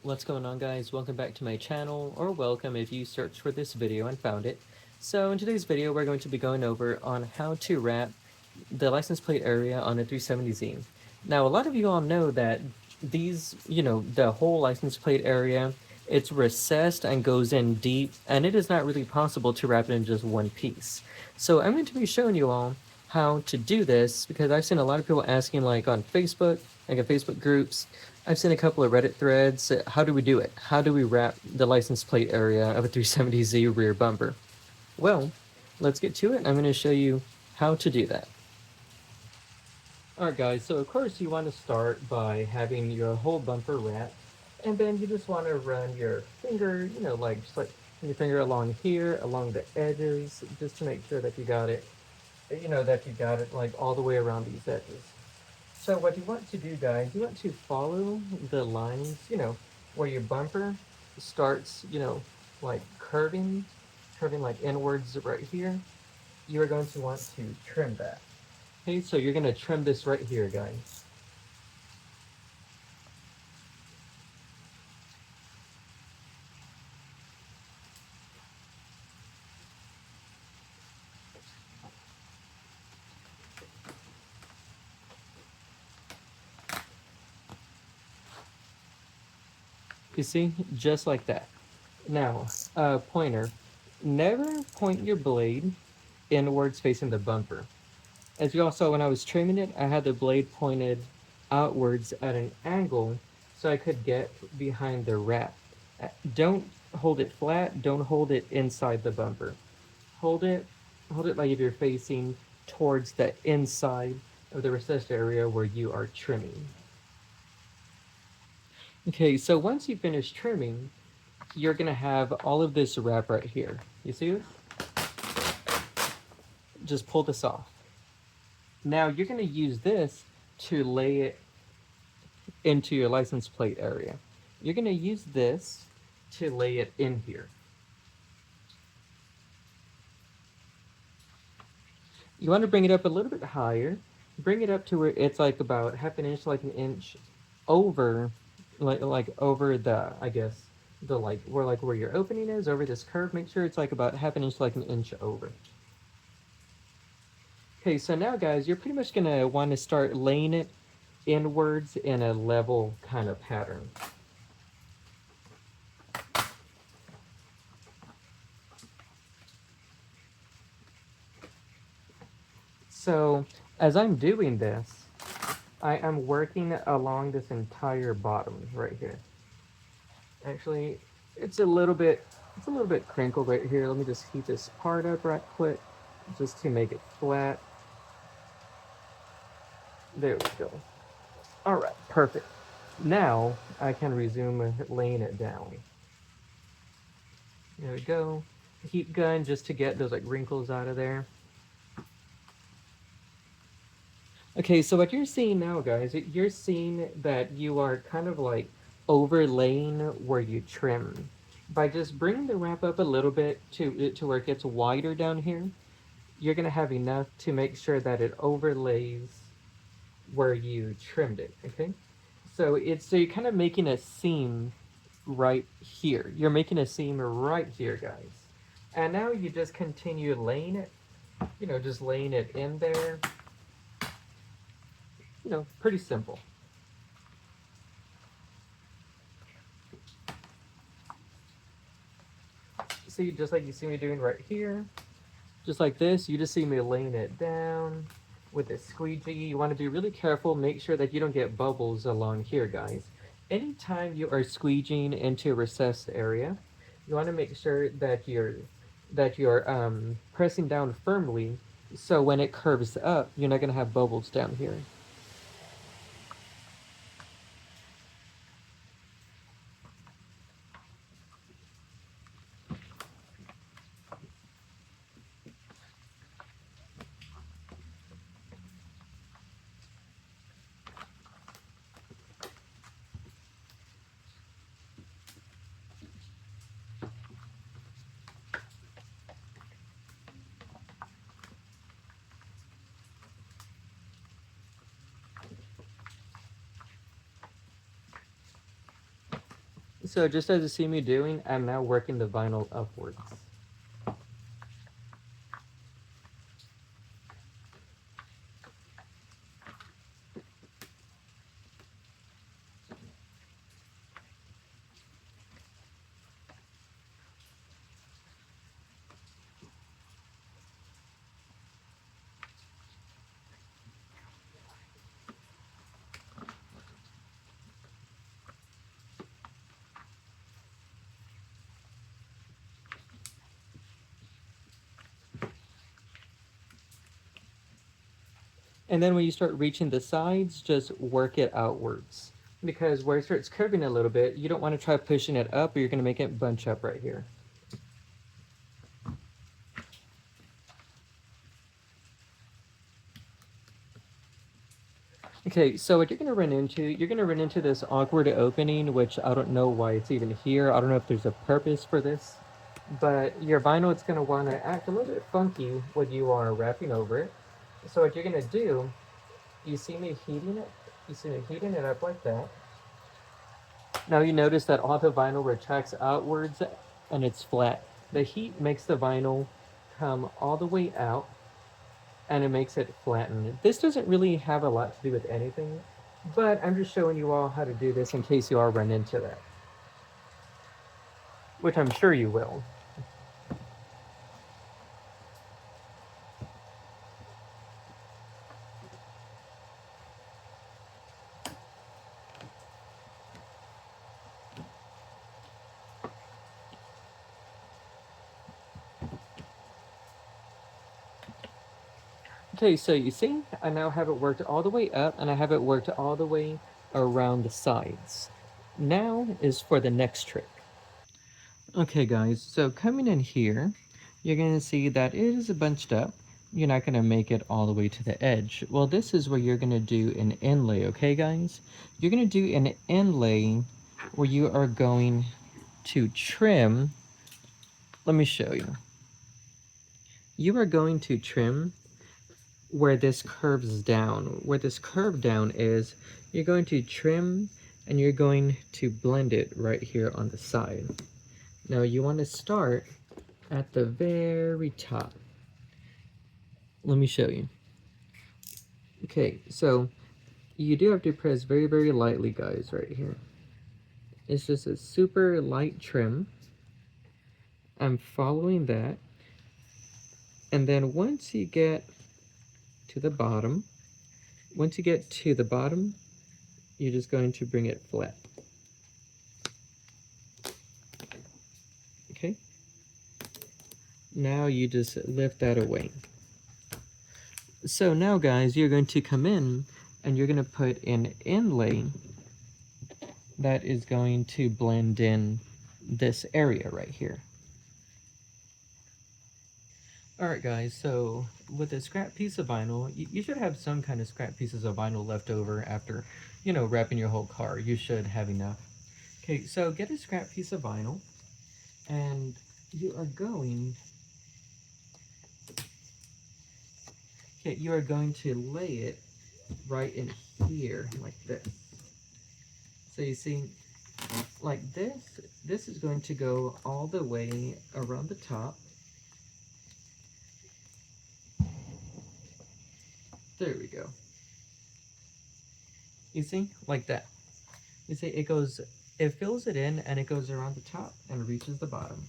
What's going on, guys? Welcome back to my channel, or welcome if you searched for this video and found it. So in today's video we're going to be going over on how to wrap the license plate area on a 370Z. Now a lot of you all know that the whole license plate area, it's recessed and goes in deep, and it is not really possible to wrap it in just one piece. So I'm going to be showing you all how to do this because I've seen a lot of people asking, like on Facebook, like in Facebook groups. I've seen a couple of Reddit threads. How do we do it? How do we wrap the license plate area of a 370Z rear bumper? Well, let's get to it. I'm going to show you how to do that. Alright guys, so of course you want to start by having your whole bumper wrapped, and then you just want to run your finger, just like your finger along here, along the edges, just to make sure that you got it, like all the way around these edges. So what you want to do, guys, you want to follow the lines, where your bumper starts, like curving like inwards right here. You are going to want to trim that. Okay, so you're going to trim this right here, guys. You see, just like that. Now, pointer, never point your blade inwards facing the bumper. As you all saw when I was trimming it, I had the blade pointed outwards at an angle so I could get behind the wrap. Don't hold it flat, don't hold it inside the bumper. Hold it, hold it like if you're facing towards the inside of the recessed area where you are trimming. Okay, so once you finish trimming, you're gonna have all of this wrap right here. You see it? Just pull this off. Now you're gonna use this to lay it into your license plate area. You're gonna use this to lay it in here. You want to bring it up a little bit higher. Bring it up to where it's like about half an inch, like an inch over, like over the, I guess, the where your opening is, over this curve. Make sure it's like about half an inch, like an inch over. Okay, so now guys, you're pretty much gonna want to start laying it inwards in a level kind of pattern. So as I'm doing this, I am working along this entire bottom right here. Actually, it's a little bit crinkled right here. Let me just heat this part up right quick, just to make it flat. There we go. All right, perfect. Now I can resume laying it down. There we go. Heat gun just to get those like wrinkles out of there. Okay, so what you're seeing now, guys, you're seeing that you are kind of like overlaying where you trim. By just bringing the wrap up a little bit to where it gets wider down here, you're gonna have enough to make sure that it overlays where you trimmed it, okay? So you're kind of making a seam right here. You're making a seam right here, guys. And now you just continue laying it, just laying it in there. Pretty simple. See, just like you see me doing right here, just like this, you just see me laying it down with a squeegee. You want to be really careful, make sure that you don't get bubbles along here, guys. Anytime you are squeegeeing into a recessed area, you want to make sure that you're pressing down firmly, so when it curves up, you're not going to have bubbles down here. So just as you see me doing, I'm now working the vinyl upwards. And then when you start reaching the sides, just work it outwards. Because where it starts curving a little bit, you don't want to try pushing it up or you're going to make it bunch up right here. Okay, so what you're going to run into this awkward opening, which I don't know why it's even here. I don't know if there's a purpose for this. But your vinyl is going to want to act a little bit funky when you are wrapping over it. So what you're going to do, you see me heating it? You see me heating it up like that. Now you notice that all the vinyl retracts outwards and it's flat. The heat makes the vinyl come all the way out and it makes it flatten. This doesn't really have a lot to do with anything, but I'm just showing you all how to do this in case you all run into that, which I'm sure you will. Okay, so you see, I now have it worked all the way up and I have it worked all the way around the sides. Now is for the next trick. Okay guys, so coming in here, you're going to see that it is bunched up. You're not going to make it all the way to the edge. Well, this is where you're going to do an inlay, okay guys? You're going to do an inlay where you are going to trim. Let me show you. You are going to trim where this curves down. Where this curve down is, you're going to trim and you're going to blend it right here on the side. Now you want to start at the very top. Let me show you. Okay, so you do have to press very, very lightly, guys, right here. It's just a super light trim. I'm following that. And then once you get to the bottom, you're just going to bring it flat. Okay? Now you just lift that away. So now, guys, you're going to come in and you're going to put an inlay that is going to blend in this area right here. Alright guys, so with a scrap piece of vinyl, you should have some kind of scrap pieces of vinyl left over after, wrapping your whole car. You should have enough. Okay, so get a scrap piece of vinyl and you are going to lay it right in here like this. So you see, like this is going to go all the way around the top. There we go. You see, like that. You see, it fills it in and it goes around the top and reaches the bottom.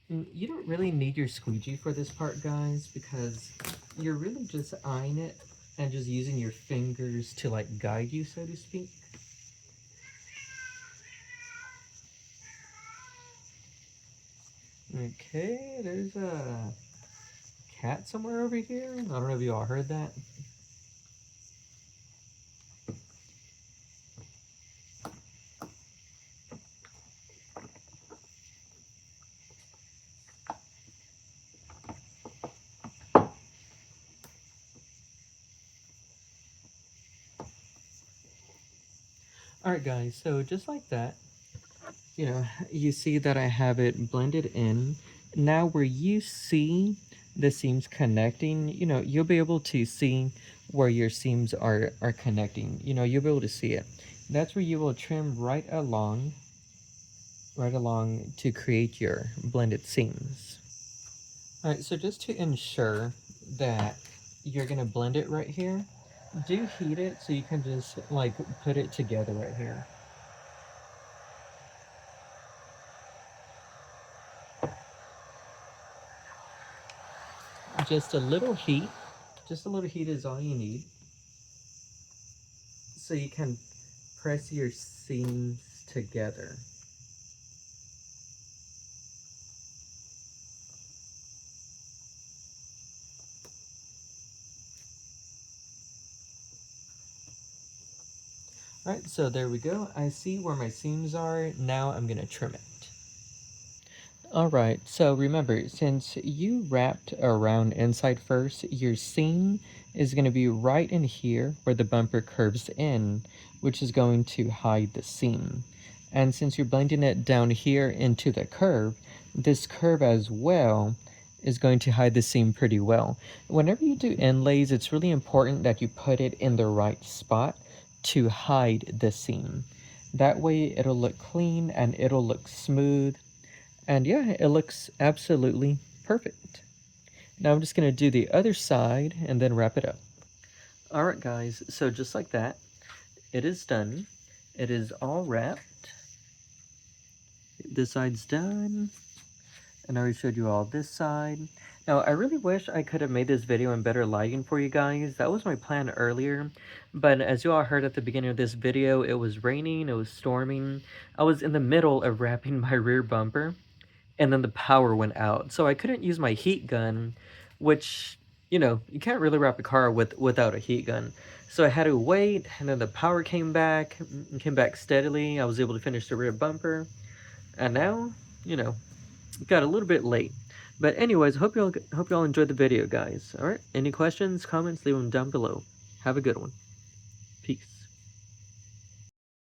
You don't really need your squeegee for this part, guys, because you're really just eyeing it and just using your fingers to like guide you, so to speak. Okay, there's a cat somewhere over here. I don't know if you all heard that. Alright guys, so just like that, you see that I have it blended in. Now where you see the seams connecting, you'll be able to see where your seams are connecting. You'll be able to see it. That's where you will trim right along to create your blended seams. All right, so just to ensure that you're gonna blend it right here, do heat it so you can just like put it together right here. Just a little heat, just a little heat is all you need so you can press your seams together. All right, so there we go. I see where my seams are. Now I'm gonna trim it. All right, so remember, since you wrapped around inside first, your seam is going to be right in here where the bumper curves in, which is going to hide the seam. And since you're blending it down here into the curve, this curve as well is going to hide the seam pretty well. Whenever you do inlays, it's really important that you put it in the right spot to hide the seam. That way it'll look clean and it'll look smooth, and yeah, it looks absolutely perfect. Now I'm just going to do the other side and then wrap it up. Alright guys, so just like that, it is done. It is all wrapped. This side's done. And I already showed you all this side. Now, I really wish I could have made this video in better lighting for you guys. That was my plan earlier. But as you all heard at the beginning of this video, it was raining, it was storming. I was in the middle of wrapping my rear bumper, and then the power went out. So I couldn't use my heat gun, which, you can't really wrap a car without a heat gun. So I had to wait, and then the power came back steadily. I was able to finish the rear bumper, and now, got a little bit late. But anyways, hope y'all enjoyed the video, guys. All right, any questions, comments, leave them down below. Have a good one. Peace.